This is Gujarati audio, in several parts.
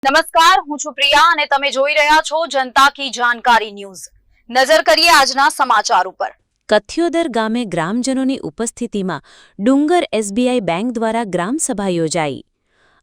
નમસ્કાર, હું છું પ્રિયા અને તમે જોઈ રહ્યા છો જનતા કી જાણકારી ન્યૂઝ। નજર કરીએ આજના સમાચાર ઉપર। કથિયોદર ગામે ગ્રામજનોની ઉપસ્થિતિમાં ડુંગર એસબીઆઈ બેંક દ્વારા ગ્રામસભા યોજાઈ।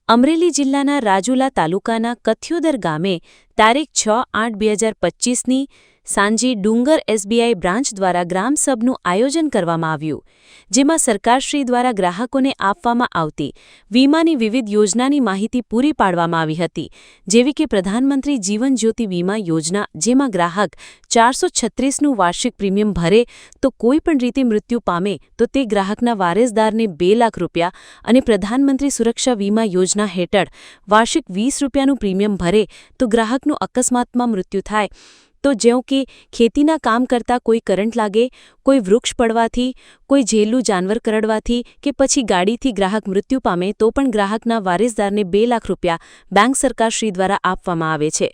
અમરેલી જિલ્લાના રાજુલા તાલુકાના કથિયોદર ગામે તારીખ 6/8/2025ની સાંજે ડુંગર એસબીઆઈ બ્રાન્ચ દ્વારા ગ્રામસભાનું આયોજન કરવામાં આવ્યું, જેમાં સરકારશ્રી દ્વારા ગ્રાહકોને આપવામાં આવતી વીમાની વિવિધ યોજનાની માહિતી પૂરી પાડવામાં આવી હતી, જેવી કે પ્રધાનમંત્રી જીવન જ્યોતિ વીમા યોજના, જેમાં ગ્રાહક 436નું વાર્ષિક પ્રીમિયમ ભરે તો કોઈપણ રીતે મૃત્યુ પામે તો તે ગ્રાહકના વારસદારને 2 લાખ રૂપિયા અને પ્રધાનમંત્રી સુરક્ષા વીમા યોજના હેઠળ વાર્ષિક 20 રૂપિયાનું પ્રીમિયમ ભરે તો ગ્રાહકનું અકસ્માતમાં મૃત્યુ થાય તો જેવું કે ખેતીના કામ કરતા કોઈ કરંટ લાગે, કોઈ વૃક્ષ પડવાથી, કોઈ ઝેરલું જાનવર કરડવાથી કે પછી ગાડીથી ગ્રાહક મૃત્યુ પામે તો પણ ગ્રાહકના વારસદારને 2 લાખ રૂપિયા બેંક સરકારશ્રી દ્વારા આપવામાં આવે છે।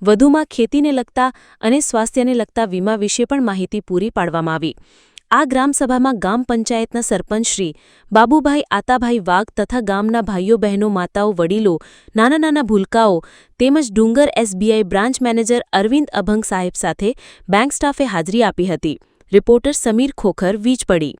વધુમાં ખેતીને લગતા અને સ્વાસ્થ્યને લગતા વીમા વિશે પણ માહિતી પૂરી પાડવામાં આવી। આ ગ્રામસભામાં ગામ પંચાયતના સરપંચ શ્રી બાબુભાઈ આતાભાઈ વાઘ તથા ગામના ભાઈઓ બહેનો માતાઓ વડીલો નાના ભૂલકાઓ તેમજ Dungar SBI branch manager Arvind Abhang સાહેબ સાથે બેંક સ્ટાફે હાજરી આપી હતી। રિપોર્ટર સમીર ખોખર, વીજપડી।